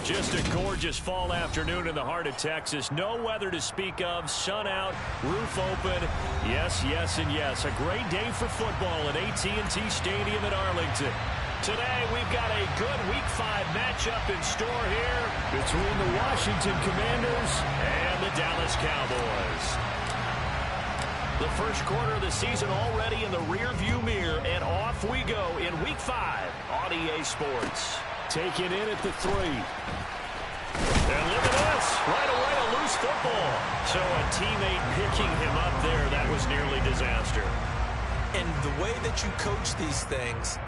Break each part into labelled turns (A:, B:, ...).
A: Just a gorgeous fall afternoon in the heart of Texas. No weather to speak of. Sun out, roof open. Yes, yes, and yes. A great day for football at AT&T Stadium in Arlington. Today, we've got a good Week 5 matchup in store here between the Washington Commanders and the Dallas Cowboys. The first quarter of the season already in the rearview mirror, and off we go in Week 5 on EA Sports. Taken in at the 3. And look at this. Right away, a loose football. So a teammate picking him up there, that was nearly disaster.
B: And the way that you coach these things,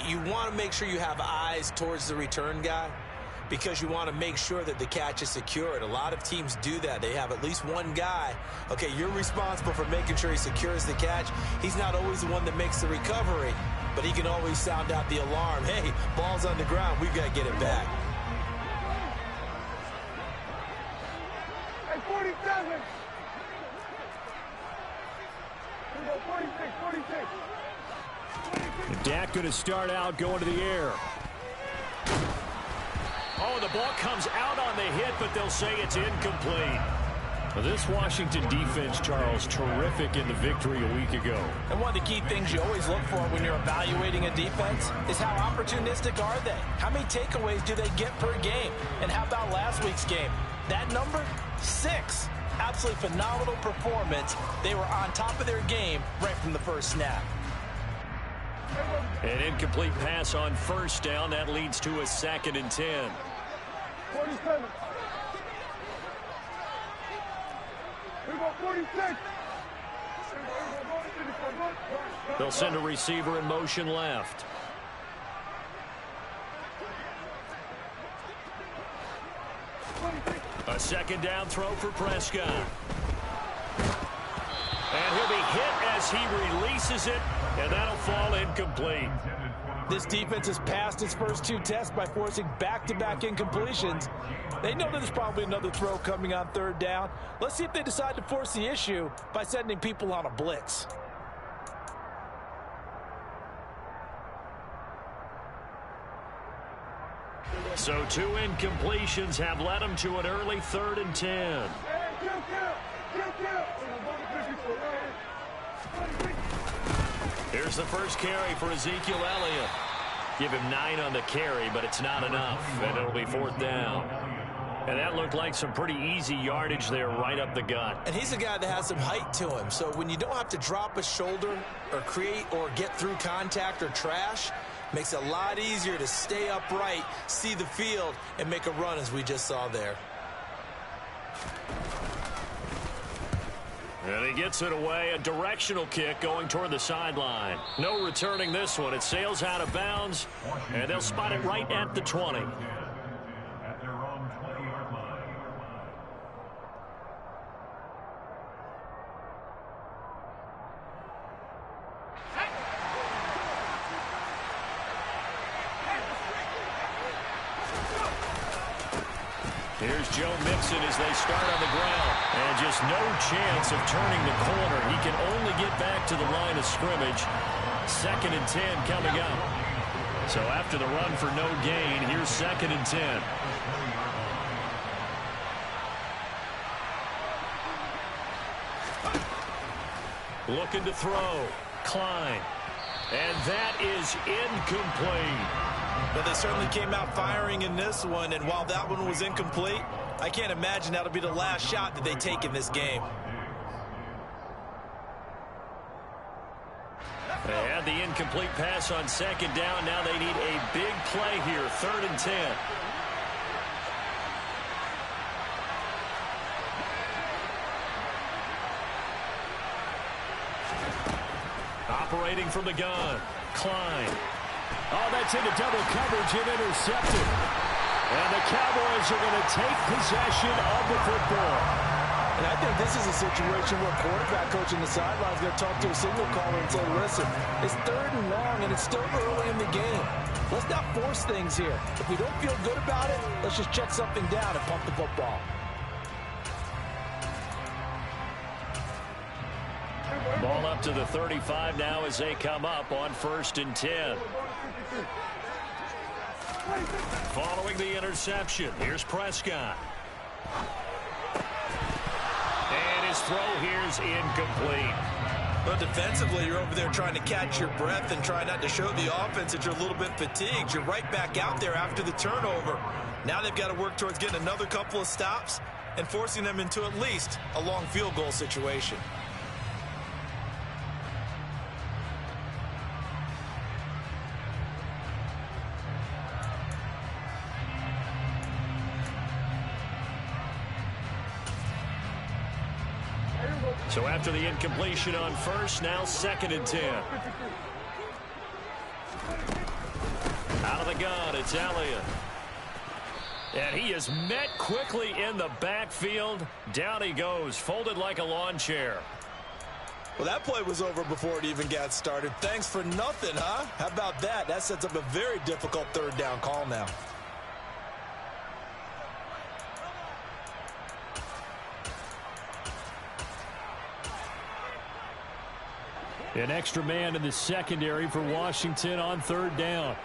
B: you want to make sure you have eyes towards the return guy because you want to make sure that the catch is secured. A lot of teams do that. They have at least one guy. Okay, you're responsible for making sure he secures the catch. He's not always the one that makes the recovery, but he can always sound out the alarm. Hey, ball's on the ground. We've got to get it back.
C: Hey, 47. 46.
A: Dak going to start out going to the air. Oh, the ball comes out on the hit, but they'll say it's incomplete. This Washington defense, Charles, terrific in the victory a week ago.
D: And one of the key things you always look for when you're evaluating a defense is how opportunistic are they? How many takeaways do they get per game? And how about last week's game? That number, 6. Absolutely phenomenal performance. They were on top of their game right from the first snap.
A: An incomplete pass on first down. That leads to a 2nd and 10.
C: 47. We go 46.
A: They'll send a receiver in motion left. A 2nd down throw for Prescott. And he'll be hit as he releases it, and that'll fall incomplete.
D: This defense has passed its first 2 tests by forcing back-to-back incompletions. They know that there's probably another throw coming on 3rd down. Let's see if they decide to force the issue by sending people on a blitz.
A: So 2 incompletions have led them to an early 3rd and 10. Here's the first carry for Ezekiel Elliott. Give him 9 on the carry, but it's not enough, and it'll be 4th down. And that looked like some pretty easy yardage there right up the gut.
B: And he's a guy that has some height to him, so when you don't have to drop a shoulder or create or get through contact or trash, makes it a lot easier to stay upright, see the field, and make a run as we just saw there.
A: And he gets it away, a directional kick going toward the sideline. No returning this one. It sails out of bounds, and they'll spot it right at the 20.
E: At their own 20-yard line.
A: Here's Joe Mixon as they start on the ground. And just no chance of turning the corner. He can only get back to the line of scrimmage. 2nd and 10 coming up. So after the run for no gain, here's 2nd and 10. Looking to throw. Klein. And that is incomplete.
D: But they certainly came out firing in this one, and while that one was incomplete, I can't imagine that'll be the last shot that they take in this game.
A: They had the incomplete pass on 2nd down. Now they need a big play here, 3rd and 10. Operating from the gun, Klein. Oh, that's into double coverage and intercepted. And the Cowboys are going to take possession of the football.
D: And I think this is a situation where quarterback coach in the sideline is going to talk to a signal caller and say, listen, it's 3rd and long and it's still early in the game. Let's not force things here. If we don't feel good about it, let's just check something down and pump the football.
A: Ball up to the 35 now as they come up on 1st and 10. Following the interception, here's Prescott. And his throw here is incomplete.
B: But defensively, you're over there trying to catch your breath and try not to show the offense that you're a little bit fatigued. You're right back out there after the turnover. Now they've got to work towards getting another couple of stops and forcing them into at least a long field goal situation.
A: So after the incompletion on first, now 2nd and 10. Out of the gun, it's Elliott. And he is met quickly in the backfield. Down he goes, folded like a lawn chair.
B: Well, that play was over before it even got started. Thanks for nothing, huh? How about that? That sets up a very difficult 3rd down call now.
A: An extra man in the secondary for Washington on 3rd down.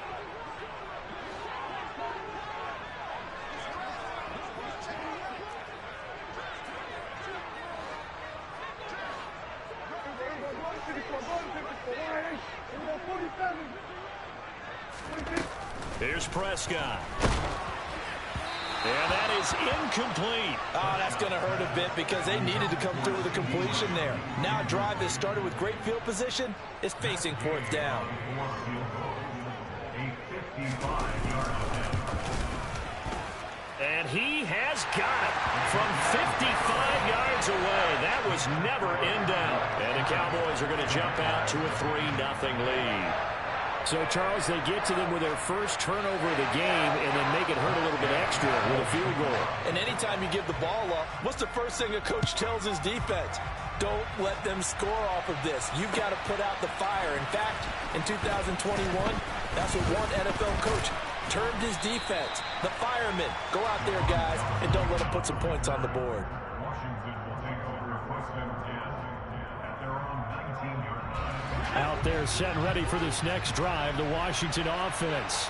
A: Here's Prescott. And that is incomplete.
D: Oh, that's going to hurt a bit because they needed to come through with a completion there. Now a drive that started with great field position is facing 4th down.
A: And he has got it from 55 yards away. That was never in doubt. And the Cowboys are going to jump out to a 3-0 lead. So, Charles, they get to them with their first turnover of the game and then make it hurt a little bit extra with a field goal.
D: And anytime you give the ball up, what's the first thing a coach tells his defense? Don't let them score off of this. You've got to put out the fire. In fact, in 2021, that's what one NFL coach termed his defense. The firemen. Go out there, guys, and don't let them put some points on the board.
E: Washington will take over 1st and 10 at their own 19-yard line.
A: Out there set and ready for this next drive, the Washington offense.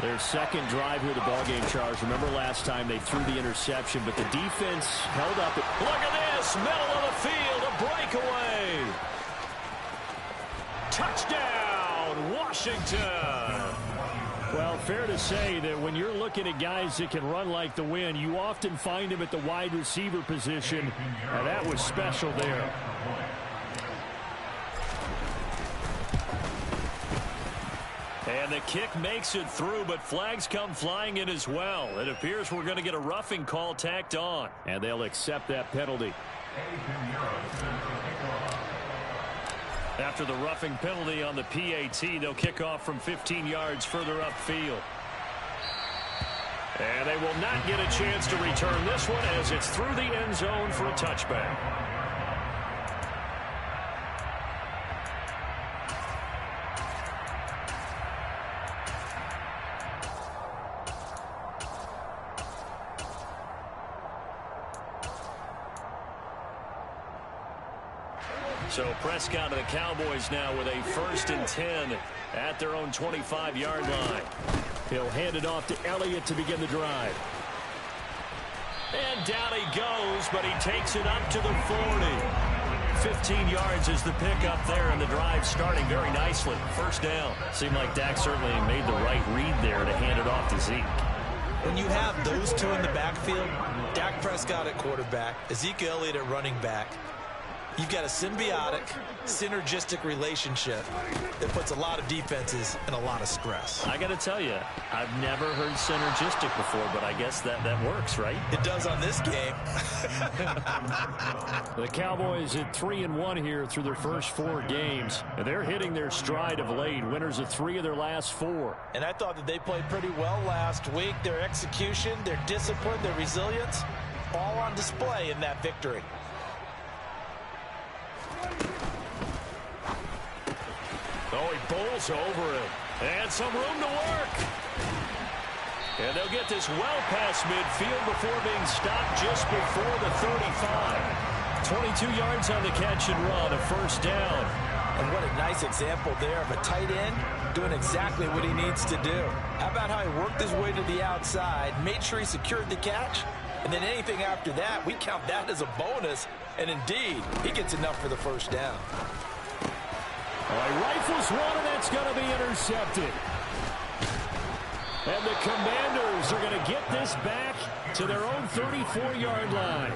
A: Their 2nd drive here of the ballgame, Charles. Remember last time they threw the interception, but the defense held up. Look at this, middle of the field, a breakaway. Touchdown, Washington. Well, fair to say that when you're looking at guys that can run like the wind, you often find them at the wide receiver position, and that was special there. And the kick makes it through, but flags come flying in as well. It appears we're going to get a roughing call tacked on, and they'll accept that penalty. After the roughing penalty on the PAT, they'll kick off from 15 yards further upfield. And they will not get a chance to return this one as it's through the end zone for a touchback. So Prescott and the Cowboys now with a 1st and 10 at their own 25-yard line. He'll hand it off to Elliott to begin the drive. And down he goes, but he takes it up to the 40. 15 yards is the pickup there, and the drive starting very nicely. 1st down. Seemed like Dak certainly made the right read there to hand it off to Zeke.
B: When you have those two in the backfield, Dak Prescott at quarterback, Ezekiel Elliott at running back, you've got a symbiotic, synergistic relationship that puts a lot of defenses in a lot of stress.
A: I got to tell you, I've never heard synergistic before, but I guess that works, right?
B: It does on this game.
A: The Cowboys at 3-1 here through their first 4 games. And they're hitting their stride of late. Winners of 3 of their last 4.
D: And I thought that they played pretty well last week. Their execution, their discipline, their resilience, all on display in that victory.
A: Oh, he bowls over it. And some room to work. And they'll get this well past midfield before being stopped just before the 35. 22 yards on the catch and run, a 1st down.
D: And what a nice example there of a tight end doing exactly what he needs to do. How about how he worked his way to the outside, made sure he secured the catch, and then anything after that, we count that as a bonus. And indeed, he gets enough for the first down.
A: He rifles one, and that's going to be intercepted. And the Commanders are going to get this back to their own 34-yard line.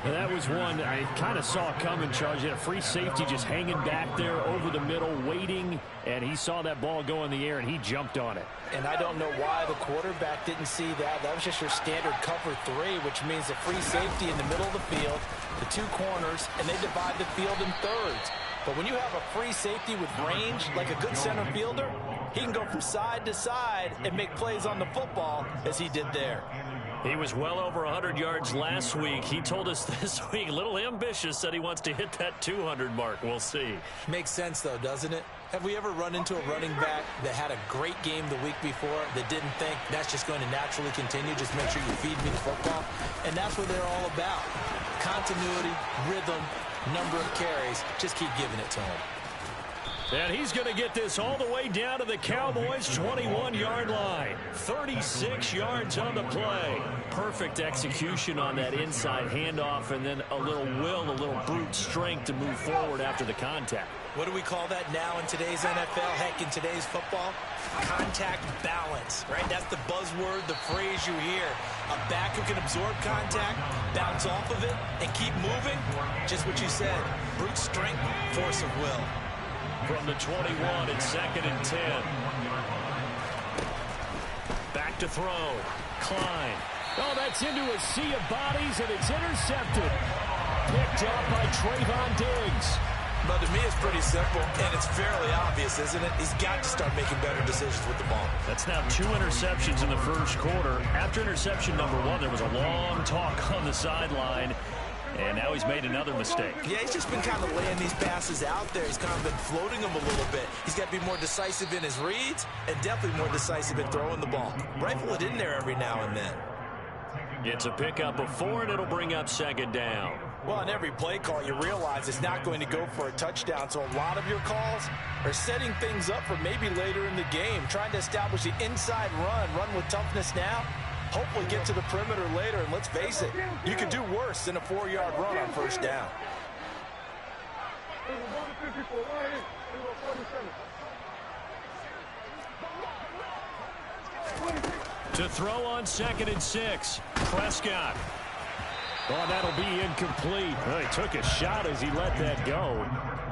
A: And that was one I kind of saw coming, Charles. You had a free safety just hanging back there over the middle, waiting, and he saw that ball go in the air, and he jumped on it.
D: And I don't know why the quarterback didn't see that. That was just your standard cover 3, which means a free safety in the middle of the field, the 2 corners, and they divide the field in thirds. But when you have a free safety with range, like a good center fielder, he can go from side to side and make plays on the football as he did there.
A: He was well over 100 yards last week. He told us this week, a little ambitious, said he wants to hit that 200 mark. We'll see.
B: Makes sense, though, doesn't it? Have we ever run into a running back that had a great game the week before that didn't think that's just going to naturally continue? Just make sure you feed me the football. And that's what they're all about. Continuity, rhythm, number of carries. Just keep giving it to him.
A: And he's going to get this all the way down to the Cowboys' 21-yard line. 36 yards on the play. Perfect execution on that inside handoff, and then a little will, a little brute strength to move forward after the contact.
B: What do we call that now in today's NFL? Heck, in today's football? Contact balance, right? That's the buzzword, the phrase you hear. A back who can absorb contact, bounce off of it, and keep moving. Just what you said. Brute strength, force of will.
A: From the 21, it's 2nd and 10. Back to throw. Klein. Oh, that's into a sea of bodies, and it's intercepted. Picked up by Trayvon Diggs.
B: But to me, it's pretty simple, and it's fairly obvious, isn't it? He's got to start making better decisions with the ball.
A: That's now 2 interceptions in the first quarter. After interception number 1, there was a long talk on the sideline. And now he's made another mistake.
B: Yeah, he's just been kind of laying these passes out there. He's kind of been floating them a little bit. He's got to be more decisive in his reads and definitely more decisive in throwing the ball. Rifle it in there every now and then.
A: It's a pickup of 4, and it'll bring up 2nd down.
D: Well, on every play call, you realize it's not going to go for a touchdown. So a lot of your calls are setting things up for maybe later in the game, trying to establish the inside run with toughness now. Hopefully get to the perimeter later, and let's face it, you could do worse than a 4-yard run on first down.
A: To throw on 2nd and 6, Prescott. Oh, that'll be incomplete. Well, he took a shot as he let that go.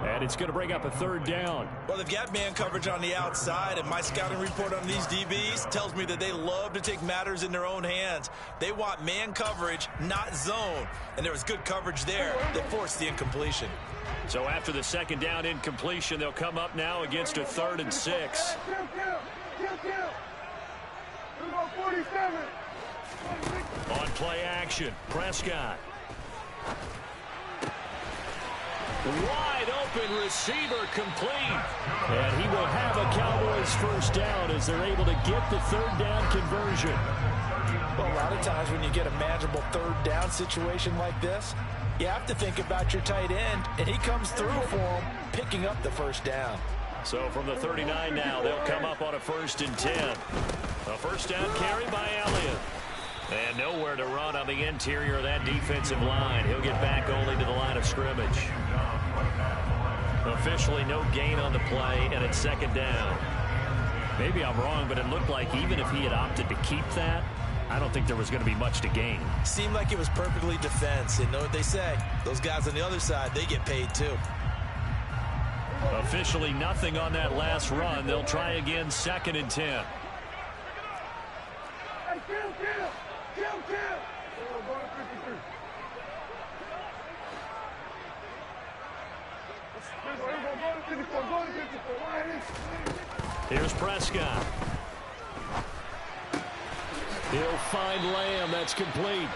A: And it's going to bring up a 3rd down.
B: Well, they've got man coverage on the outside, and my scouting report on these DBs tells me that they love to take matters in their own hands. They want man coverage, not zone. And there was good coverage there that forced the incompletion.
A: So after the 2nd down incompletion, they'll come up now against a 3rd and 6. On play action, Prescott. Wide open receiver complete. And he will have a Cowboys first down as they're able to get the 3rd down conversion.
D: Well, a lot of times when you get a manageable 3rd down situation like this, you have to think about your tight end, and he comes through for him, picking up the first down.
A: So from the 39 now, they'll come up on a 1st and 10. A first down carry by Elliott. And nowhere to run on the interior of that defensive line. He'll get back only to the line of scrimmage. Officially no gain on the play, and it's 2nd down. Maybe I'm wrong, but it looked like even if he had opted to keep that, I don't think there was going to be much to gain.
B: Seemed like it was perfectly defense. And know what they say? Those guys on the other side, they get paid too.
A: Officially nothing on that last run. They'll try again, 2nd and 10. Here's Prescott. He'll find Lamb. That's complete.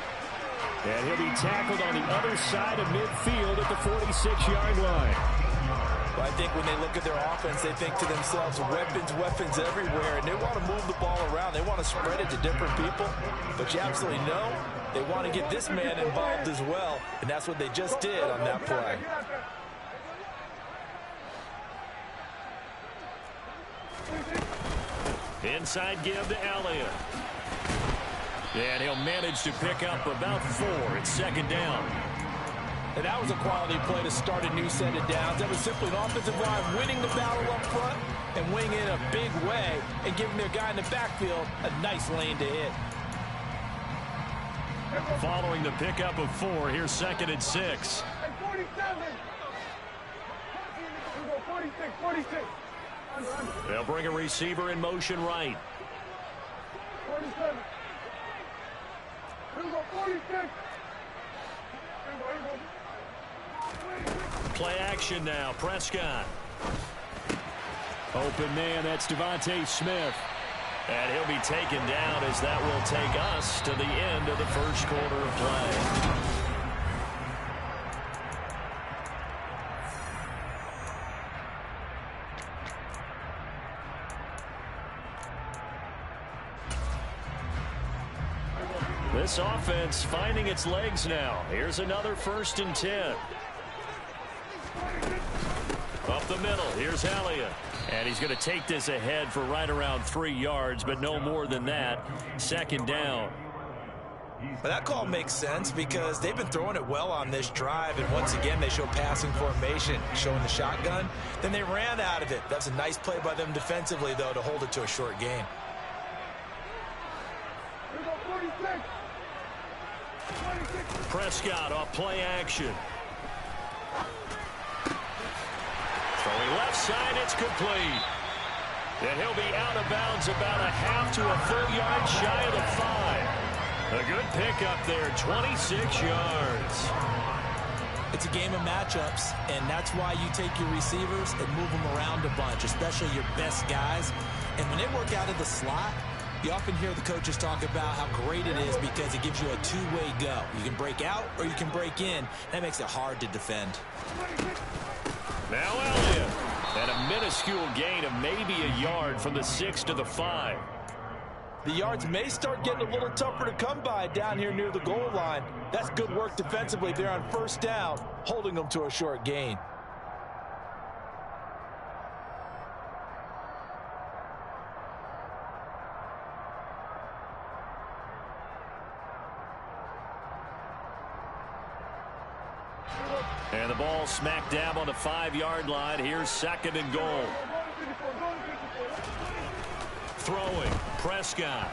A: And he'll be tackled on the other side of midfield at the 46-yard line.
D: Well, I think when they look at their offense, they think to themselves, weapons everywhere, and they want to move the ball around. They want to spread it to different people. But you absolutely know they want to get this man involved as well, and that's what they just did on that play.
A: Inside give to Elliott. And he'll manage to pick up about 4. It's second down.
D: And that was a quality play to start a new set of downs. That was simply an offensive line winning the battle up front and winning in a big way and giving their guy in the backfield a nice lane to hit.
A: Following the pickup of 4, here's second and 6.
C: Hey, 47. 46, 46.
A: They'll bring a receiver in motion right.
C: 47. Here we go, 46.
A: Play action now. Prescott. Open man, that's Devontae Smith. And he'll be taken down as that will take us to the end of the first quarter of play. This offense finding its legs now. Here's another 1st and 10. Up the middle, here's Elliott. And he's going to take this ahead for right around 3 yards, but no more than that. Second down.
B: Well, that call makes sense because they've been throwing it well on this drive, and once again they show passing formation, showing the shotgun. Then they ran out of it. That's a nice play by them defensively, though, to hold it to a short gain.
C: Here we go, 46. 26.
A: Prescott off play action. Throwing left side, it's complete. And he'll be out of bounds about a half to a full yard shy of the 5. A good pickup there, 26 yards.
D: It's a game of matchups, and that's why you take your receivers and move them around a bunch, especially your best guys. And when they work out of the slot, you often hear the coaches talk about how great it is because it gives you a two-way go. You can break out or you can break in. That makes it hard to defend.
A: Now Elliott. And a minuscule gain of maybe a yard from the 6 to the 5.
D: The yards may start getting a little tougher to come by down here near the goal line. That's good work defensively there on 1st down, holding them to a short gain.
A: And the ball smack dab on the 5-yard line. Here's second and goal. Throwing, Prescott.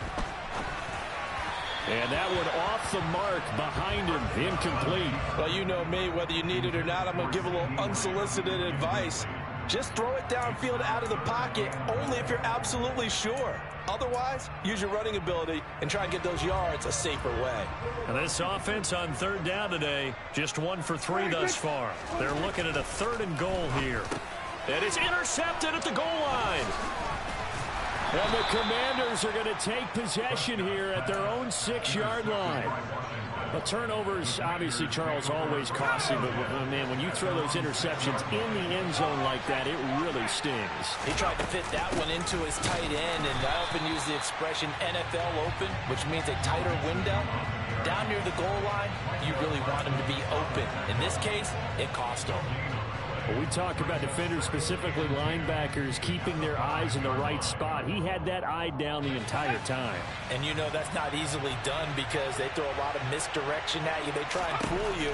A: And that one off the mark behind him, incomplete.
D: Well, you know me, whether you need it or not, I'm going to give a little unsolicited advice. Just throw it downfield out of the pocket, only if you're absolutely sure. Otherwise, use your running ability and try and get those yards a safer way.
A: And this offense on 3rd down today, just 1 for 3 thus far. They're looking at a 3rd and goal here. And it's intercepted at the goal line. And the Commanders are going to take possession here at their own 6-yard line. The turnovers, obviously, Charles, always costly, but man, when you throw those interceptions in the end zone like that, it really stings.
D: He tried to fit that one into his tight end, and I often use the expression NFL open, which means a tighter window. Down near the goal line, you really want him to be open. In this case, it cost him.
A: Well, we talk about defenders, specifically linebackers, keeping their eyes in the right spot. He had that eye down the entire time.
D: And you know that's not easily done because they throw a lot of misdirection at you. They try and fool you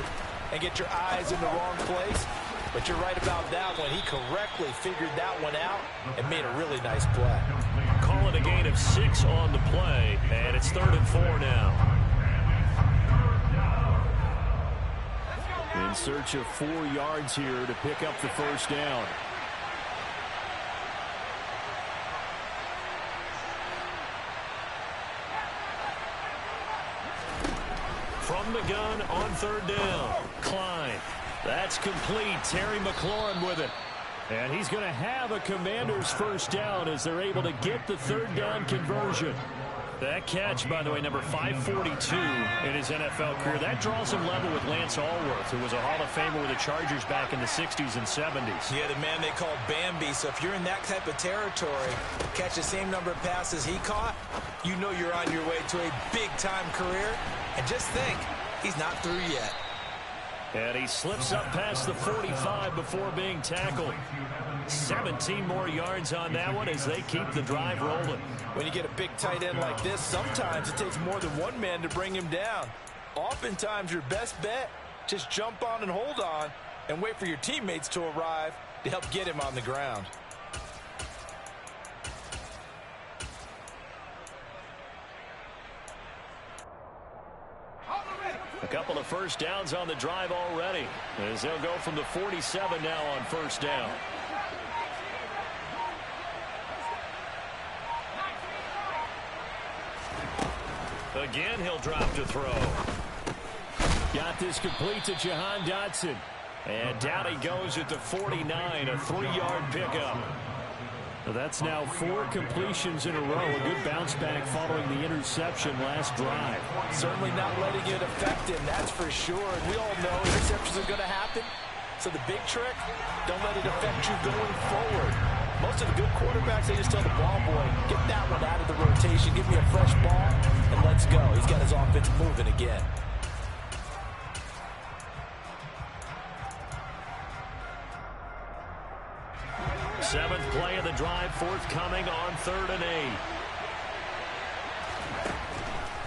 D: and get your eyes in the wrong place. But you're right about that one. He correctly figured that one out and made a really nice play.
A: Call it a gain of 6 on the play, and it's 3rd and 4 now. In search of 4 yards here to pick up the 1st down. From the gun on 3rd down. Klein. That's complete. Terry McLaurin with it. And he's going to have a Commander's 1st down as they're able to get the 3rd down conversion. That catch, by the way, number 542 in his NFL career. That draws him level with Lance Allworth, who was a Hall of Famer with the Chargers back in the 60s and 70s.
B: Yeah, the man they called Bambi. So if you're in that type of territory, catch the same number of passes he caught, you know you're on your way to a big-time career. And just think, he's not through yet.
A: And he slips up past the 45 before being tackled. 17 more yards on that one as they keep the drive rolling.
D: When you get a big tight end like this, sometimes it takes more than one man to bring him down. Oftentimes, your best bet, just jump on and hold on and wait for your teammates to arrive to help get him on the ground.
A: A couple of first downs on the drive already, as they'll go from the 47 now on first down. Again, he'll drop to throw. Got this complete to Jahan Dotson. And down he goes at the 49, a 3-yard pickup. Well, that's now 4 completions in a row. A good bounce back following the interception last drive.
D: Certainly not letting it affect him, that's for sure. And we all know interceptions are going to happen. So the big trick, don't let it affect you going forward. Most of the good quarterbacks, they just tell the ball boy, get that one out of the rotation, give me a fresh ball, and let's go. He's got his offense moving again.
A: Seventh play of the drive forthcoming on 3rd and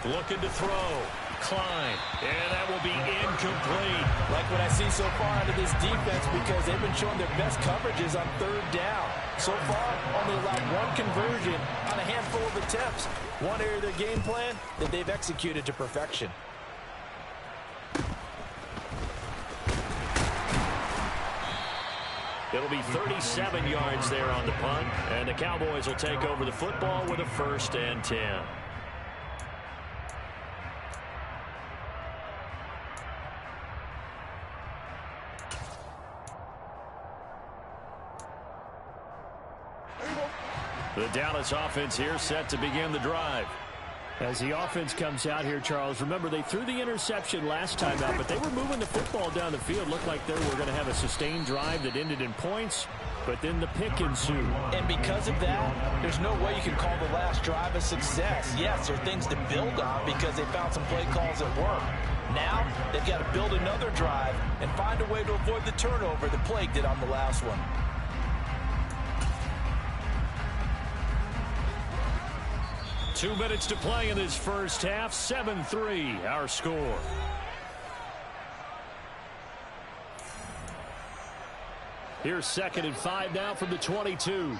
A: 8. Looking to throw. Klein. And that will be incomplete.
D: Like what I see so far out of this defense because they've been showing their best coverages on 3rd down. So far, only allowed 1 conversion on a handful of attempts. One area of their game plan that they've executed to perfection.
A: It'll be 37 yards there on the punt, and the Cowboys will take over the football with a 1st and 10. The Dallas offense here set to begin the drive. As the offense comes out here, Charles, remember they threw the interception last time out, but they were moving the football down the field. Looked like they were going to have a sustained drive that ended in points, but then the pick ensued.
D: And because of that, there's no way you can call the last drive a success. Yes, there are things to build on because they found some play calls that work. Now, they've got to build another drive and find a way to avoid the turnover that plagued it on the last one.
A: Two minutes to play in this first half. 7-3 our score. Here's 2nd and 5 now from the 22.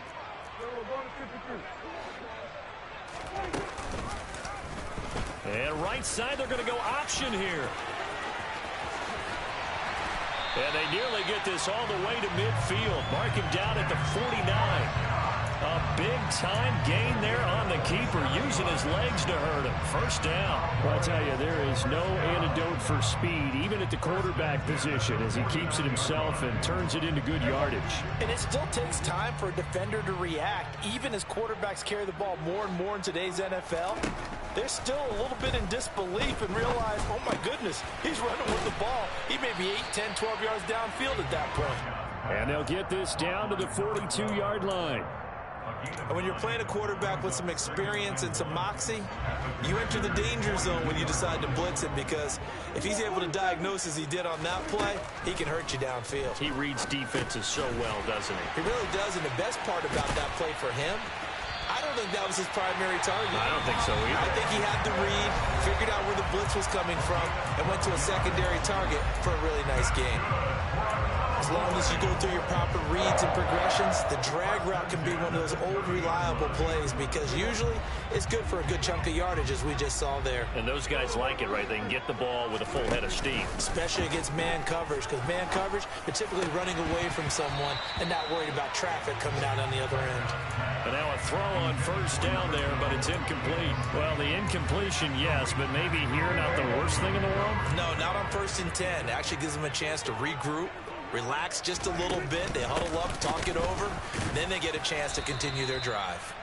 A: And right side, they're going to go option here. And they nearly get this all the way to midfield. Mark him down at the 49. A big-time gain there on the keeper, using his legs to hurt him. First down. Well, I tell you, there is no antidote for speed, even at the quarterback position, as he keeps it himself and turns it into good yardage.
D: And it still takes time for a defender to react. Even as quarterbacks carry the ball more and more in today's NFL, they're still a little bit in disbelief and realize, oh, my goodness, he's running with the ball. He may be 8, 10, 12 yards downfield at that point.
A: And they'll get this down to the 42-yard line.
B: And when you're playing a quarterback with some experience and some moxie, you enter the danger zone when you decide to blitz him, because if he's able to diagnose as he did on that play, he can hurt you downfield.
A: He reads defenses so well, doesn't he?
B: He really does, and the best part about that play for him, I don't think that was his primary target.
A: I don't think so either.
B: I think he had the read, figured out where the blitz was coming from, and went to a secondary target for a really nice game. As long as you go through your proper reads and progressions, the drag route can be one of those old reliable plays, because usually it's good for a good chunk of yardage, as we just saw there.
A: And those guys like it, right? They can get the ball with a full head of steam.
B: Especially against man coverage, because man coverage, they're typically running away from someone and not worried about traffic coming out on the other end.
A: And now a throw on first down there, but it's incomplete. Well, the incompletion, yes, but maybe here not the worst thing in the world?
B: No, not on 1st and 10. It actually gives them a chance to regroup, relax just a little bit. They huddle up, talk it over. Then they get a chance to continue their drive.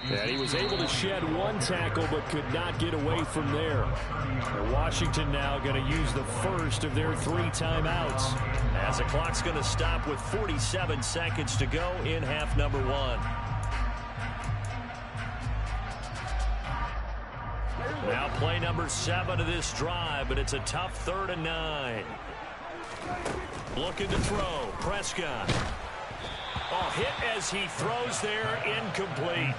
A: And he was able to shed one tackle but could not get away from there. And Washington now going to use the first of their 3 timeouts, as the clock's going to stop with 47 seconds to go in half number 1. Now play number 7 of this drive, but it's a tough 3rd and 9. Looking to throw. Prescott. Oh, hit as he throws there, incomplete.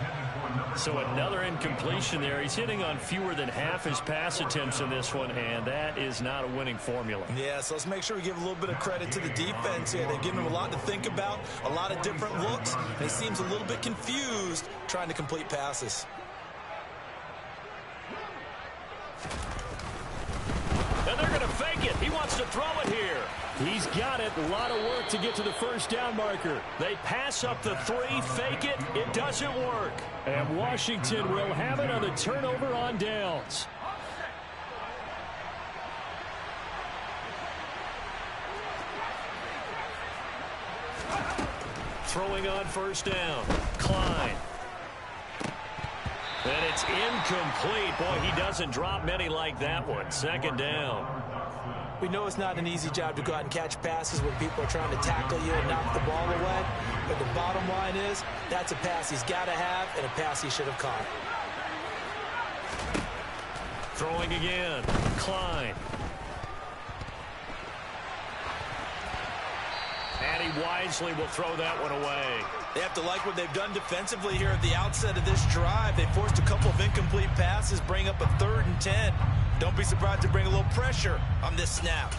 A: So another incompletion there. He's hitting on fewer than half his pass attempts in this one, and that is not a winning formula.
B: Yeah, so let's make sure we give a little bit of credit to the defense here. They've given him a lot to think about, a lot of different looks, and he seems a little bit confused trying to complete passes.
A: And they're going to fake it. He wants to throw it here. He's got it. A lot of work to get to the first down marker. They pass up the 3, fake it. It doesn't work. And Washington will have it on the turnover on downs. Throwing on first down. Klein. And it's incomplete. Boy, he doesn't drop many like that one. Second down.
B: We know it's not an easy job to go out and catch passes when people are trying to tackle you and knock the ball away. But the bottom line is, that's a pass he's got to have and a pass he should have caught.
A: Throwing again. Klein. And he wisely will throw that one away.
B: They have to like what they've done defensively here at the outset of this drive. They forced a couple of incomplete passes, bring up a 3rd and 10. Don't be surprised to bring a little pressure on this snap.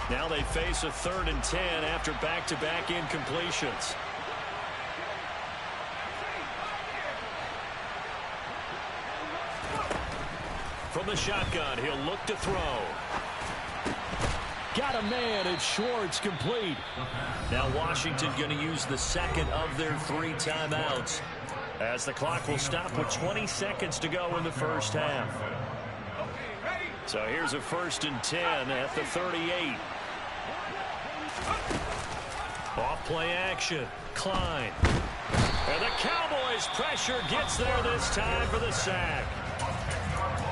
A: Now they face a 3rd and 10 after back-to-back incompletions. From the shotgun, he'll look to throw. Got a man, it's Schwartz, complete. Now Washington going to use the second of their 3 timeouts, as the clock will stop with 20 seconds to go in the first half. So here's a 1st and 10 at the 38. Off play action. Klein. And the Cowboys pressure gets there this time for the sack.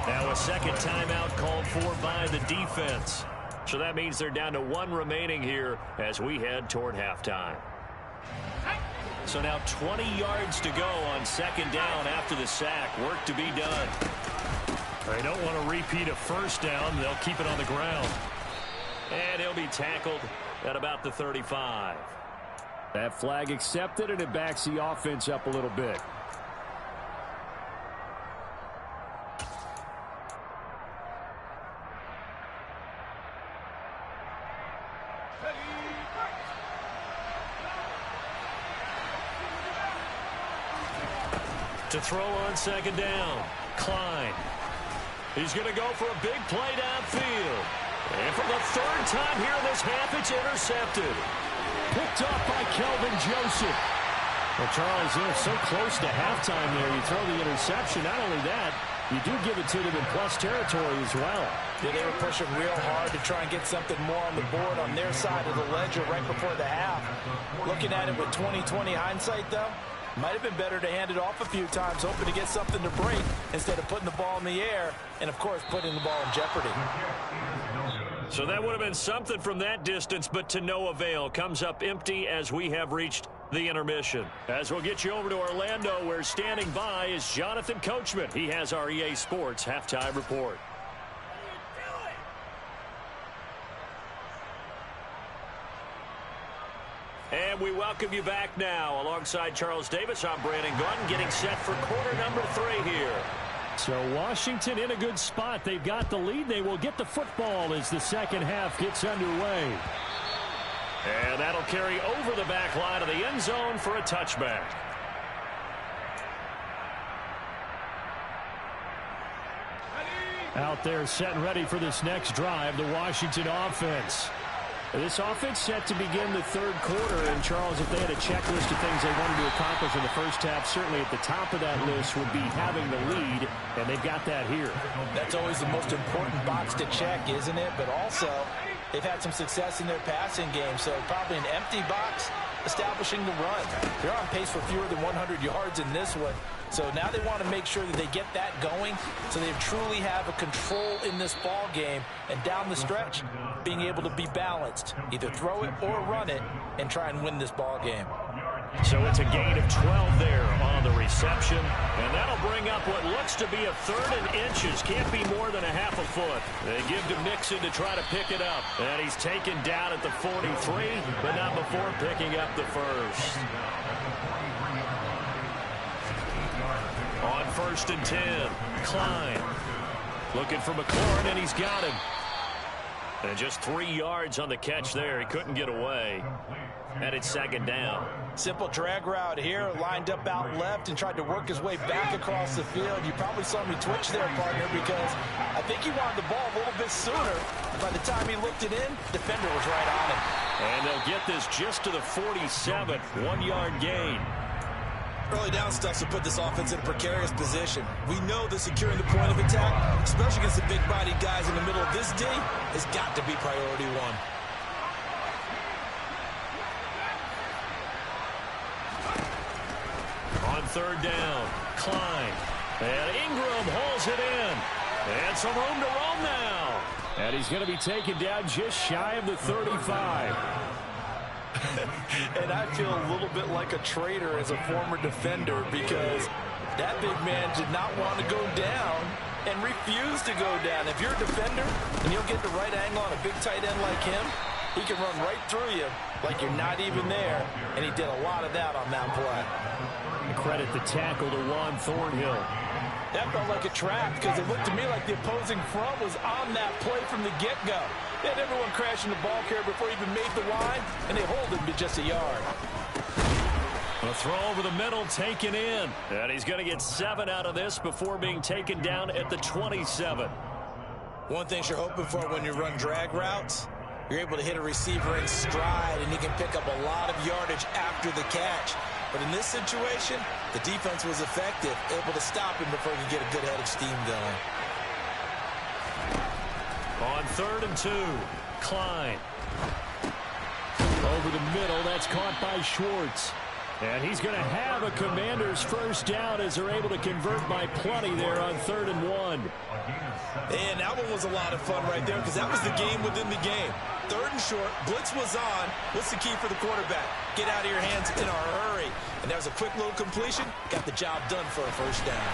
A: Now a second timeout called for by the defense. So that means they're down to 1 remaining here as we head toward halftime. So now 20 yards to go on second down after the sack. Work to be done. They don't want to repeat a first down. They'll keep it on the ground. And he'll be tackled at about the 35. That flag accepted, and it backs the offense up a little bit. To throw on second down, Klein. He's going to go for a big play downfield. And for the 3rd time here in this half, it's intercepted. Picked up by Kelvin Joseph. Well, Charles, so close to halftime there. You throw the interception. Not only that, you do give it to them in plus territory as well.
D: Yeah, they were pushing real hard to try and get something more on the board on their side of the ledger right before the half. Looking at it with 20/20 hindsight, though, might have been better to hand it off a few times, hoping to get something to break instead of putting the ball in the air and, of course, putting the ball in jeopardy.
A: So that would have been something from that distance, but to no avail. Comes up empty as we have reached the intermission. As we'll get you over to Orlando, where standing by is Jonathan Coachman. He has our EA Sports halftime report. And we welcome you back now. Alongside Charles Davis, I'm Brandon Gunn, getting set for quarter number 3 here. So Washington in a good spot. They've got the lead. They will get the football as the second half gets underway. And that'll carry over the back line of the end zone for a touchback. Out there set and ready for this next drive, the Washington offense. This offense set to begin the 3rd quarter, and Charles, if they had a checklist of things they wanted to accomplish in the first half, certainly at the top of that list would be having the lead, and they've got that here.
D: That's always the most important box to check, isn't it? But also, they've had some success in their passing game, so probably an empty box establishing the run. They're on pace for fewer than 100 yards in this one. So now they want to make sure that they get that going so they truly have a control in this ball game, and down the stretch, being able to be balanced, either throw it or run it, and try and win this ball game.
A: So it's a gain of 12 there on the reception. And that'll bring up what looks to be a 3rd and inches. Can't be more than a half a foot. They give to Mixon to try to pick it up. And he's taken down at the 43, but not before picking up the first. On 1st and 10, Klein looking for McLaurin, and he's got him. And just 3 yards on the catch there. He couldn't get away. And it's 2nd down.
D: Simple drag route here, lined up out left and tried to work his way back across the field. You probably saw me twitch there, partner, because I think he wanted the ball a little bit sooner. By the time he looked it in, defender was right on him.
A: And they'll get this just to the 47, 1-yard gain.
B: Early down stuff to put this offense in a precarious position. We know that securing the point of attack, especially against the big-bodied guys in the middle of this D, has got to be priority one.
A: On 3rd down, Klein. And Ingram hauls it in. And some room to roam now. And he's going to be taken down just shy of the 35.
D: And I feel a little bit like a traitor as a former defender, because that big man did not want to go down and refused to go down. If you're a defender and you'll get the right angle on a big tight end like him, he can run right through you like you're not even there, and he did a lot of that on that play.
A: Credit the tackle to Juan Thornhill.
D: That felt like a trap, because it looked to me like the opposing front was on that play from the get-go. They had everyone crashing the ball carrier before he even made the line, and they hold him to just a yard.
A: A throw over the middle taken in. And he's going to get 7 out of this before being taken down at the 27.
B: One thing you're hoping for when you run drag routes, you're able to hit a receiver in stride, and he can pick up a lot of yardage after the catch. But in this situation, the defense was effective, able to stop him before he could get a good head of steam going.
A: On 3rd and 2, Klein. Over the middle, that's caught by Schwartz. And he's going to have a Commander's first down as they're able to convert by plenty there on 3rd and 1.
B: And that one was a lot of fun right there, because that was the game within the game. 3rd and short, blitz was on. What's the key for the quarterback? Get out of your hands in a hurry. And that was a quick little completion. Got the job done for a first down.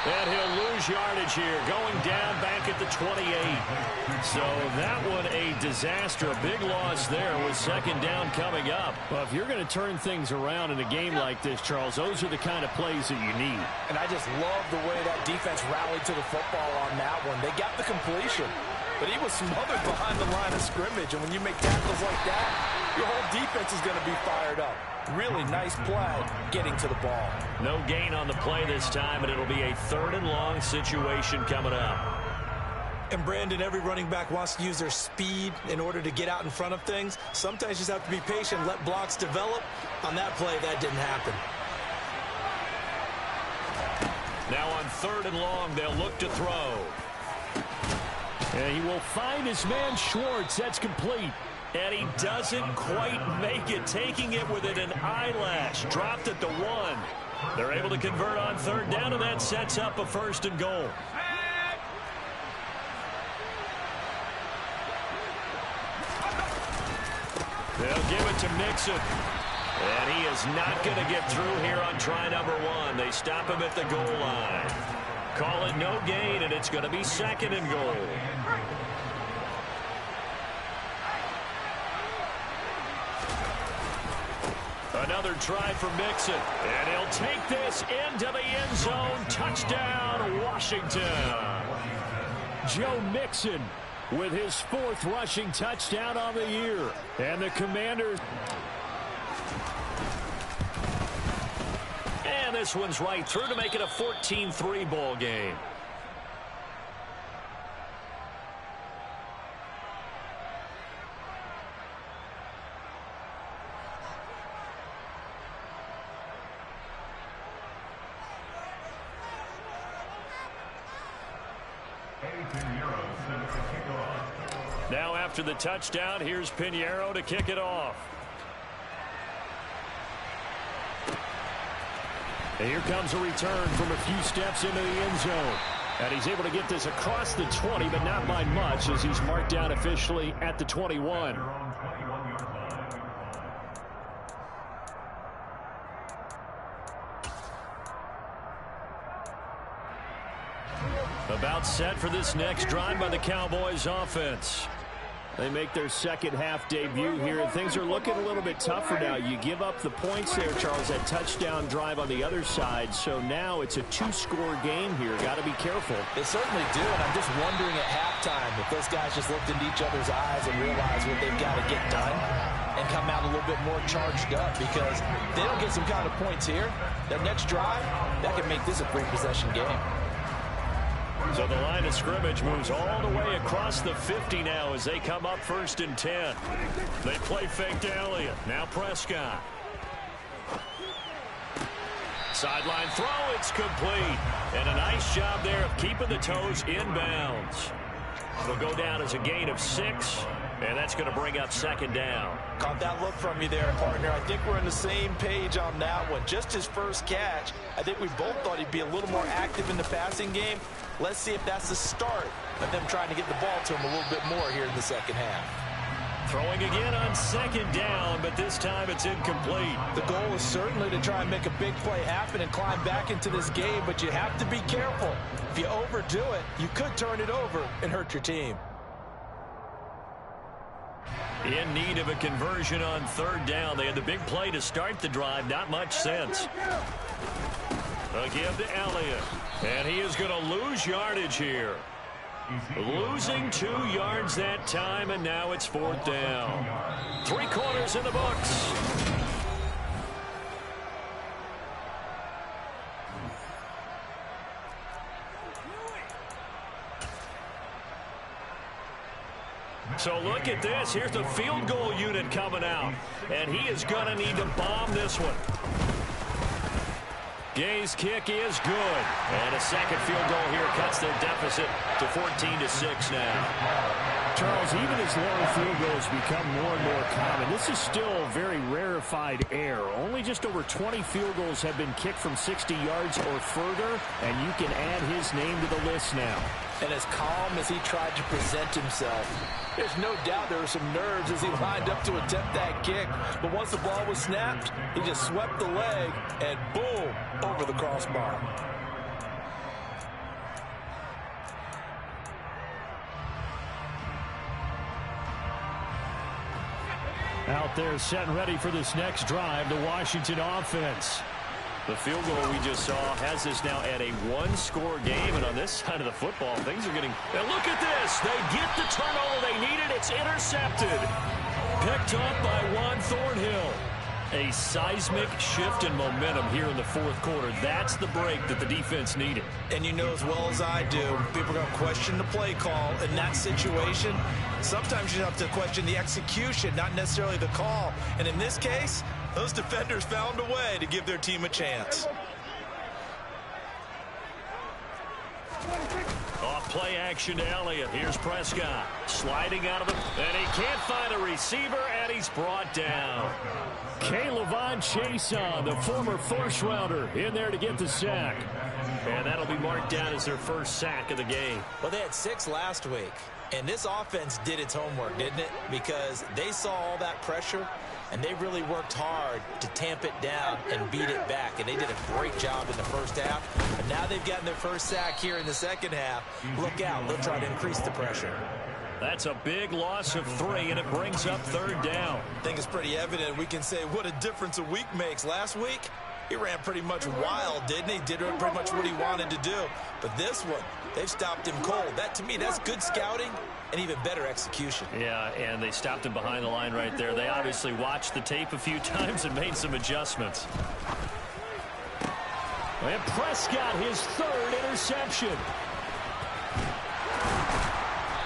A: And he'll lose yardage here, going down back at the 28. So that one a disaster. A big loss there with 2nd down coming up. Well, if you're going to turn things around in a game like this, Charles, those are the kind of plays that you need.
D: And I just love the way that defense rallied to the football on that one. They got the completion, but he was smothered behind the line of scrimmage. And when you make tackles like that, your whole defense is going to be fired up. Really nice play getting to the ball.
A: No gain on the play this time, and it'll be a 3rd and long situation coming up.
B: And Brandon, every running back wants to use their speed in order to get out in front of things. Sometimes you just have to be patient, let blocks develop. On that play, that didn't happen.
A: Now on 3rd and long, they'll look to throw. And he will find his man Schwartz. That's complete. And he doesn't quite make it, taking it within an eyelash. Dropped at the 1. They're able to convert on 3rd down, and that sets up a 1st and goal. They'll give it to Mixon. And he is not going to get through here on try number 1. They stop him at the goal line. Call it no gain, and it's going to be 2nd and goal. Another try for Mixon. And he'll take this into the end zone. Touchdown, Washington. Joe Mixon with his 4th rushing touchdown on the year. And the Commanders. And this one's right through to make it a 14-3 ball game. Now after the touchdown, here's Pinheiro to kick it off. And here comes a return from a few steps into the end zone. And he's able to get this across the 20, but not by much, as he's marked down officially at the 21. About set for this next drive by the Cowboys offense. They make their second half debut here, and things are looking a little bit tougher now. You give up the points there, Charles, that touchdown drive on the other side. So now it's a two-score game here. Got to be careful.
D: They certainly do, and I'm just wondering at halftime if those guys just looked into each other's eyes and realized what they've got to get done and come out a little bit more charged up, because if they don't get some kind of points here, their next drive, that could make this a three-possession game.
A: So the line of scrimmage moves all the way across the 50 now as they come up 1st and 10. They play fake to Elliott. Now Prescott. Sideline throw, it's complete. And a nice job there of keeping the toes inbounds. It'll go down as a gain of 6. And that's going to bring up 2nd down.
D: Caught that look from you there, partner. I think we're on the same page on that one. Just his first catch, I think we both thought he'd be a little more active in the passing game. Let's see if that's the start of them trying to get the ball to him a little bit more here in the second half.
A: Throwing again on 2nd down, but this time it's incomplete.
D: The goal is certainly to try and make a big play happen and climb back into this game, but you have to be careful. If you overdo it, you could turn it over and hurt your team.
A: In need of a conversion on 3rd down. They had the big play to start the drive. Not much sense. A give to Elliott. And he is going to lose yardage here. Losing 2 yards that time, and now it's 4th down. 3 quarters in the books. So look at this. Here's the field goal unit coming out. And he is going to need to bomb this one. Gay's kick is good. And a second field goal here cuts their deficit to 14-6 now. Charles, even as long field goals become more and more common, this is still a very rarefied air. Only just over 20 field goals have been kicked from 60 yards or further, and you can add his name to the list now.
D: And as calm as he tried to present himself, there's no doubt there were some nerves as he lined up to attempt that kick. But once the ball was snapped, he just swept the leg and boom, over the crossbar.
A: Out there set and ready for this next drive, the Washington offense. The field goal we just saw has us now at a 1-score game, and on this side of the football, things are getting... And look at this! They get the turnover they needed. It's intercepted. Picked up by Juan Thornhill. A seismic shift in momentum here in the 4th quarter. That's the break that the defense needed.
B: And you know as well as I do, people are going to question the play call in that situation. Sometimes you have to question the execution, not necessarily the call. And in this case, those defenders found a way to give their team a chance.
A: Off play action to Elliott. Here's Prescott sliding out of it, and he can't find a receiver, and he's brought down. K'Lavon Chason, the former first-rounder, in there to get the sack. And that'll be marked down as their first sack of the game.
B: Well, they had 6 last week, and this offense did its homework, didn't it? Because they saw all that pressure, and they really worked hard to tamp it down and beat it back. And they did a great job in the first half. And now they've gotten their first sack here in the second half. Look out. They'll try to increase the pressure.
A: That's a big loss of 3, and it brings up 3rd down.
B: I think it's pretty evident. We can say what a difference a week makes. Last week, he ran pretty much wild, didn't he? Did pretty much what he wanted to do. But this one, they've stopped him cold. That, to me, that's good scouting and even better execution.
A: Yeah, and they stopped him behind the line right there. They obviously watched the tape a few times and made some adjustments. And Prescott, his 3rd interception.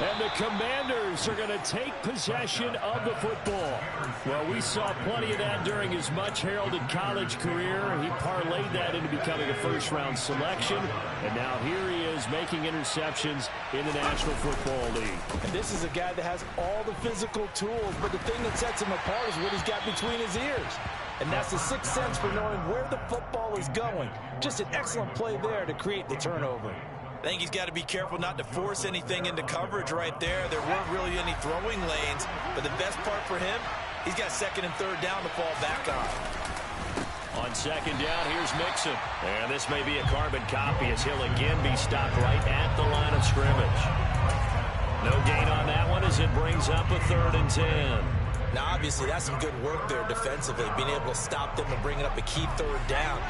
A: And the Commanders are going to take possession of the football. Well, we saw plenty of that during his much-heralded college career. He parlayed that into becoming a first-round selection. And now here he is making interceptions in the National Football League.
D: And this is a guy that has all the physical tools, but the thing that sets him apart is what he's got between his ears. And that's the sixth sense for knowing where the football is going. Just an excellent play there to create the turnover.
B: I think he's got to be careful not to force anything into coverage right there. There weren't really any throwing lanes, but the best part for him, he's got 2nd and 3rd down to fall back on.
A: On second down, here's Mixon. And this may be a carbon copy as he'll again be stopped right at the line of scrimmage. No gain on that one as it brings up a 3rd and 10.
B: Now, obviously, that's some good work there defensively, being able to stop them and bringing up a key 3rd down.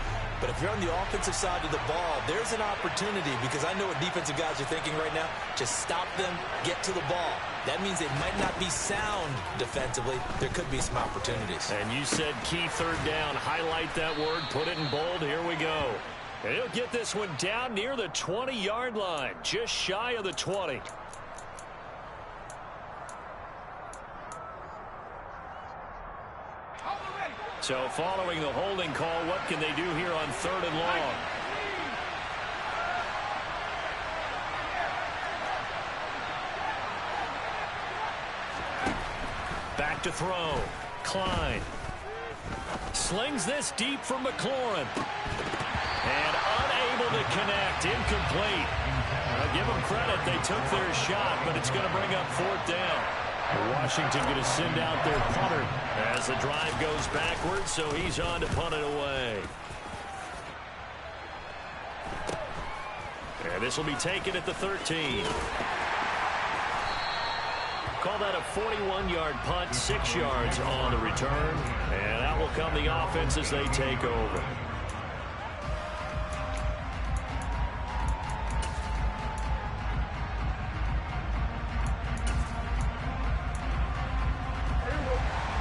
B: But if you're on the offensive side of the ball, there's an opportunity, because I know what defensive guys are thinking right now. Just stop them, get to the ball. That means they might not be sound defensively. There could be some opportunities.
A: And you said key 3rd down. Highlight that word. Put it in bold. Here we go. And he'll get this one down near the 20-yard line, just shy of the 20. So following the holding call, what can they do here on 3rd and long? Back to throw. Klein. Slings this deep from McLaurin. And unable to connect. Incomplete. I'll give them credit. They took their shot, but it's going to bring up 4th down. Washington going to send out their punter as the drive goes backwards, so he's on to punt it away. And this will be taken at the 13. Call that a 41-yard punt, 6 yards on the return. And out will come the offense as they take over.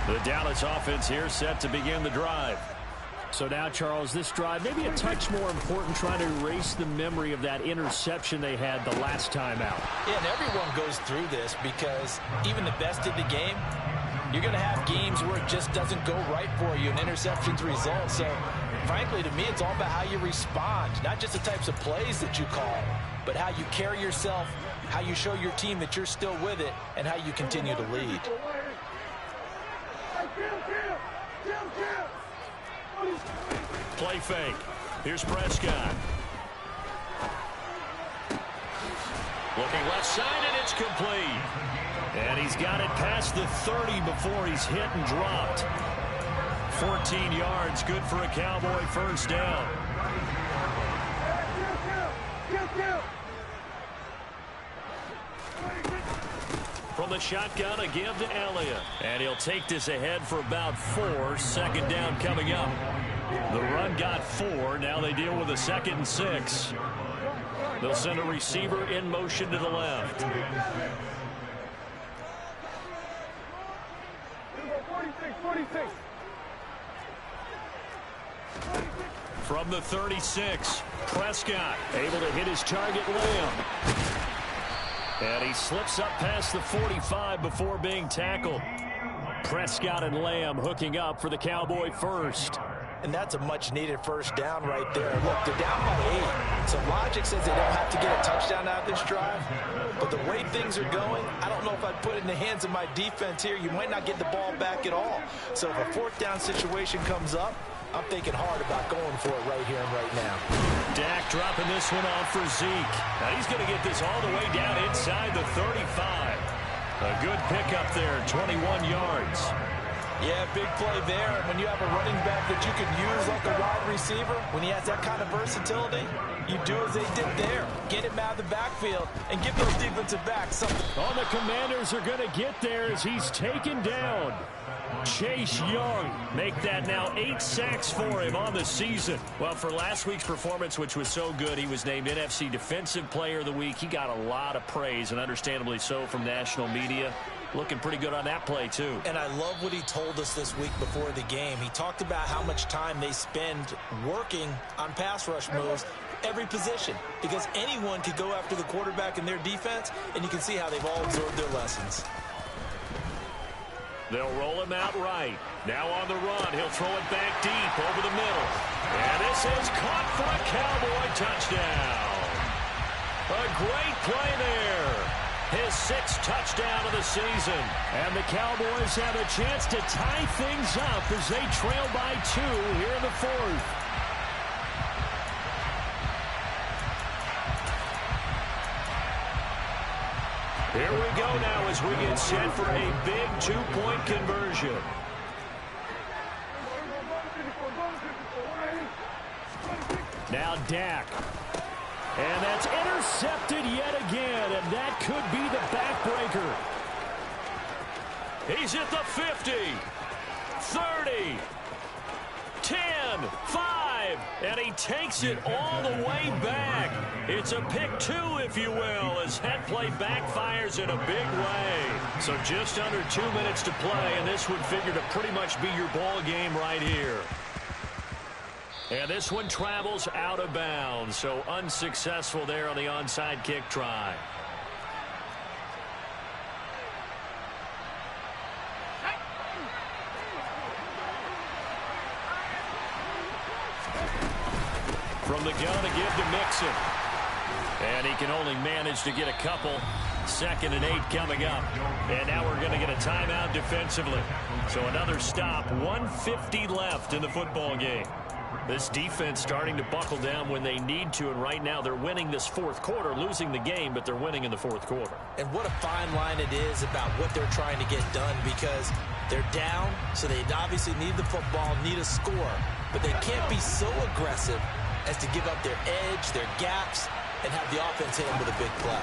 A: The Dallas offense here set to begin the drive.
F: So now, Charles, this drive maybe a touch more important, trying to erase the memory of that interception they had the last time out.
D: Yeah, and everyone goes through this because even the best in the game, you're going to have games where it just doesn't go right for you, and interceptions result. So, frankly, to me, it's all about how you respond, not just the types of plays that you call, but how you carry yourself, how you show your team that you're still with it, and how you continue to lead.
A: Play fake. Here's Prescott. Looking left side, and it's complete. And he's got it past the 30 before he's hit and dropped. 14 yards, good for a Cowboy 1st down. From the shotgun, a give to Elliott. And he'll take this ahead for about 4. 2nd down coming up. The run got 4. Now they deal with a 2nd and 6. They'll send a receiver in motion to the left. From the 36, Prescott able to hit his target, Lamb. And he slips up past the 45 before being tackled. Prescott and Lamb hooking up for the Cowboy 1st.
D: And that's a much-needed 1st down right there. Look, they're down by 8. So logic says they don't have to get a touchdown out of this drive. But the way things are going, I don't know if I'd put it in the hands of my defense here. You might not get the ball back at all. So if a 4th down situation comes up, I'm thinking hard about going for it right here and right now.
A: Dak dropping this one off for Zeke. Now he's going to get this all the way down inside the 35. A good pickup there, 21 yards.
D: Yeah, big play there. And when you have a running back that you can use like a wide receiver, when he has that kind of versatility, you do as they did there. Get him out of the backfield and give those defensive backs something.
F: Oh, the Commanders are going to get there as he's taken down. Chase Young, make that now 8 sacks for him on the season.
A: Well, for last week's performance, which was so good, he was named NFC Defensive Player of the Week. He got a lot of praise, and understandably so, from national media. Looking pretty good on that play, too.
B: And I love what he told us this week before the game. He talked about how much time they spend working on pass rush moves, every position, because anyone could go after the quarterback in their defense, and you can see how they've all absorbed their lessons.
A: They'll roll him out right. Now on the run, he'll throw it back deep over the middle. And this is caught for a Cowboy touchdown. A great play there. His 6th touchdown of the season.
F: And the Cowboys have a chance to tie things up as they trail by 2 here in the 4th.
A: Here we go now as we get set for a big 2-point conversion.
F: Now Dak. And that's intercepted yet again, and that could be the backbreaker. He's at the 50, 30, 10, 5, and he takes it all the way back. It's a pick two, if you will, as that play backfires in a big way. So just under 2 minutes to play, and this would figure to pretty much be your ball game right here. And this one travels out of bounds, so unsuccessful there on the onside kick try. From the gun to give to Mixon. And he can only manage to get a couple. 2nd and 8 coming up. And now we're going to get a timeout defensively. So another stop. 1:50 left in the football game. This defense starting to buckle down when they need to, and right now they're winning this fourth quarter, losing the game, but they're winning in the fourth quarter.
B: And what a fine line it is about what they're trying to get done, because they're down, so they obviously need the football, need a score, but they can't be so aggressive as to give up their edge, their gaps, and have the offense hit them with a big play.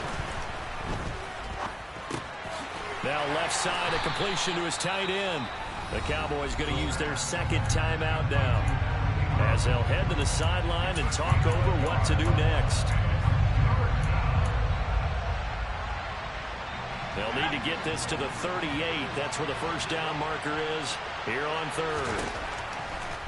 F: Now left side, a completion to his tight end. The Cowboys going to use their 2nd timeout now, as they'll head to the sideline and talk over what to do next. They'll need to get this to the 38. That's where the first down marker is here on 3rd.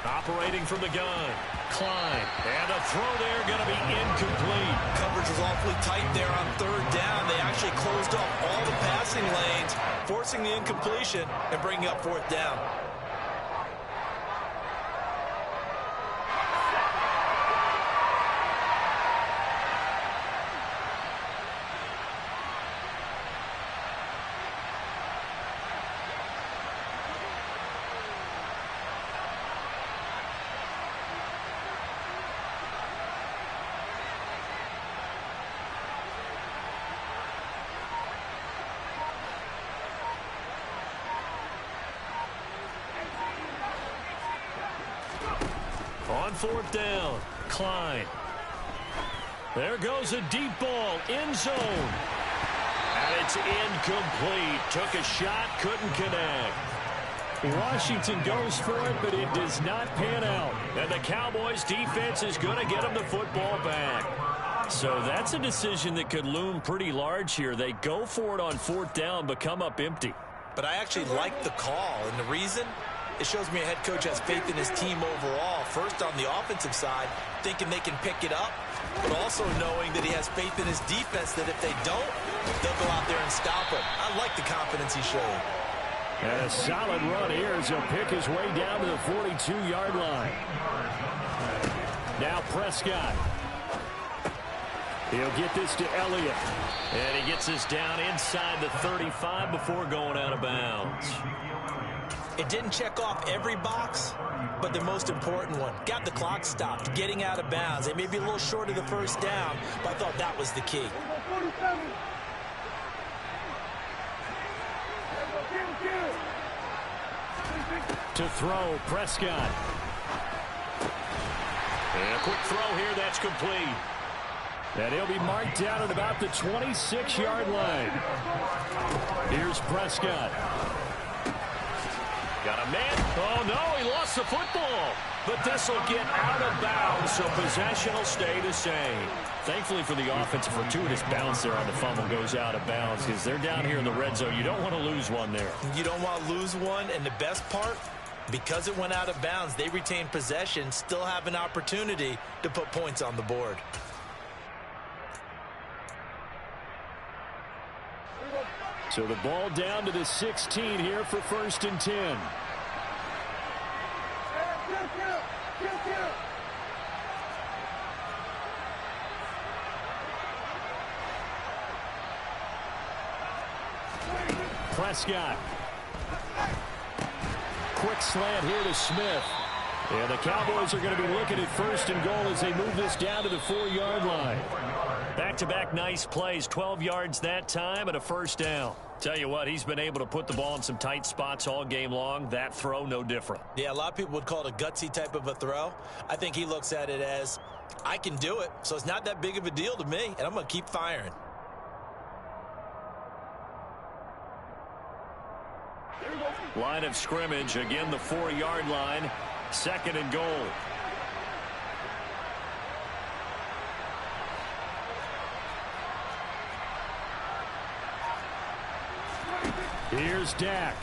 F: Operating from the gun. Klein. And a throw there going to be incomplete.
B: Coverage was awfully tight there on 3rd down. They actually closed off all the passing lanes, forcing the incompletion and bringing up 4th down.
F: On 4th down, Klein. There goes a deep ball, end zone. And it's incomplete. Took a shot, couldn't connect. Washington goes for it, but it does not pan out. And the Cowboys defense is going to get them the football back. So that's a decision that could loom pretty large here. They go for it on 4th down, but come up empty.
B: But I actually like the call, and the reason? It shows me a head coach has faith in his team overall. First on the offensive side, thinking they can pick it up, but also knowing that he has faith in his defense that if they don't, they'll go out there and stop him. I like the confidence he showed.
F: And a solid run here as he'll pick his way down to the 42-yard line. Now Prescott. He'll get this to Elliott. And he gets this down inside the 35 before going out of bounds.
B: It didn't check off every box, but the most important one. Got the clock stopped, getting out of bounds. They may be a little short of the first down, but I thought that was the key.
F: To throw, Prescott. And a quick throw here, that's complete. And he'll be marked down at about the 26-yard line. Here's Prescott. Got a man. Oh, no, he lost the football. But this will get out of bounds, so possession will stay the same. Thankfully for the offense, a fortuitous bounce there on the fumble goes out of bounds because they're down here in the red zone. You don't want to lose one there.
B: You don't want to lose one, and the best part, because it went out of bounds, they retain possession, still have an opportunity to put points on the board.
F: So the ball down to the 16 here for 1st and 10. Prescott. Quick slant here to Smith. And the Cowboys are going to be looking at 1st and goal as they move this down to the 4-yard line. Back-to-back nice plays, 12 yards that time and a 1st down. Tell you what, he's been able to put the ball in some tight spots all game long. That throw, no different.
B: Yeah, a lot of people would call it a gutsy type of a throw. I think he looks at it as I can do it, so it's not that big of a deal to me, and I'm going to keep firing.
A: Line of scrimmage, again the 4-yard line, 2nd and goal. Here's Dak.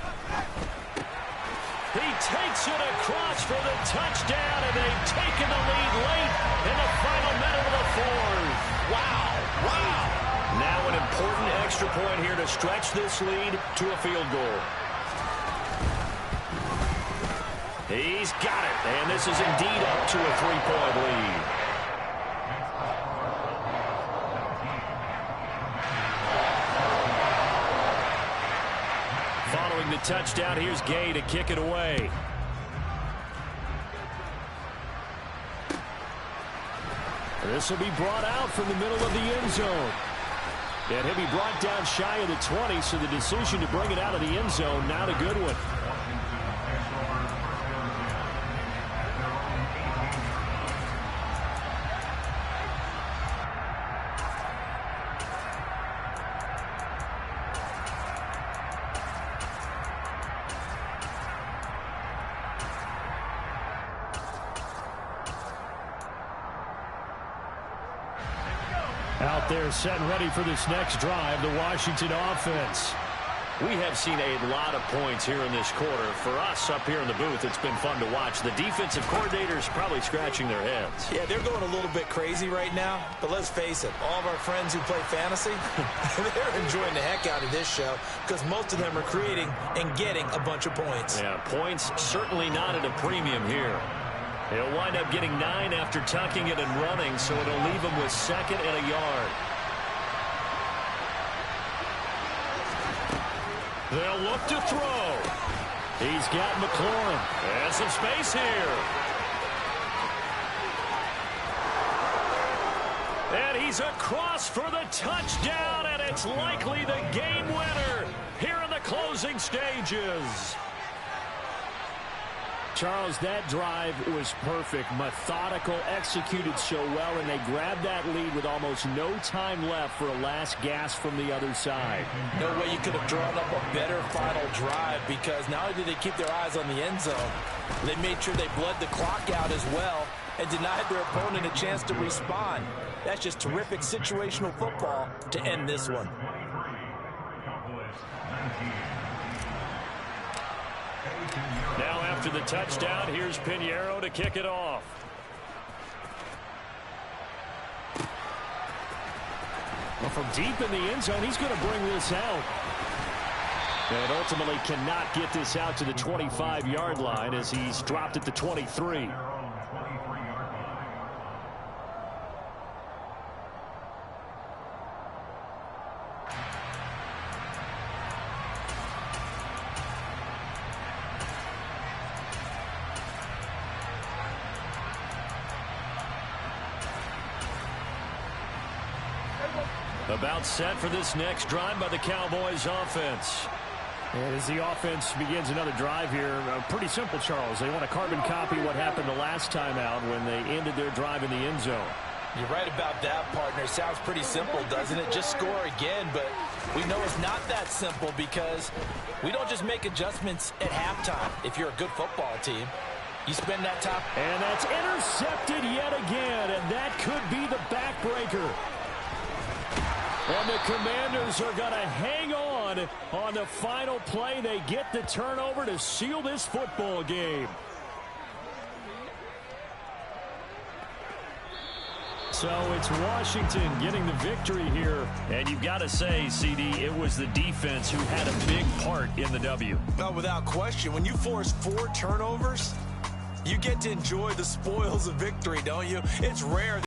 A: He takes it across for the touchdown, and they've taken the lead late in the final minute of the 4th. Wow. Now an important extra point here to stretch this lead to a field goal. He's got it, and this is indeed up to a 3-point lead. Following the touchdown, here's Gay to kick it away. This will be brought out from the middle of the end zone. And he'll be brought down shy of the 20, so the decision to bring it out of the end zone, not a good one. Out there set and ready for this next drive, the Washington offense. We have seen a lot of points here in this quarter. For us up here in the booth, it's been fun to watch. The defensive coordinators probably scratching their heads.
B: Yeah, they're going a little bit crazy right now, but let's face it, all of our friends who play fantasy, they're enjoying the heck out of this show because most of them are creating and getting a bunch of points.
A: Yeah, points certainly not at a premium here. He'll wind up getting 9 after tucking it and running, so it'll leave him with 2nd and a yard. They'll look to throw. He's got McLaurin. And some space here. And he's across for the touchdown, and it's likely the game winner here in the closing stages. Charles, that drive was perfect, methodical, executed so well, and they grabbed that lead with almost no time left for a last gasp from the other side.
D: No way you could have drawn up a better final drive, because not only did they keep their eyes on the end zone, they made sure they bled the clock out as well and denied their opponent a chance to respond. That's just terrific situational football to end this one.
A: Now after the touchdown, here's Pinheiro to kick it off. Well, from deep in the end zone, he's going to bring this out. And ultimately cannot get this out to the 25-yard line as he's dropped at the 23. About set for this next drive by the Cowboys offense. And as the offense begins another drive here, pretty simple, Charles. They want to carbon copy what happened the last time out when they ended their drive in the end zone.
D: You're right about that, partner. Sounds pretty simple, doesn't it? Just score again, but we know it's not that simple because we don't just make adjustments at halftime. If you're a good football team, you spend that time.
A: And that's intercepted yet again, and that could be the backbreaker. And the Commanders are going to hang on the final play. They get the turnover to seal this football game. So it's Washington getting the victory here. And you've got to say, CD, it was the defense who had a big part in the W.
B: No, without question. When you force 4 turnovers, you get to enjoy the spoils of victory, don't you? It's rare.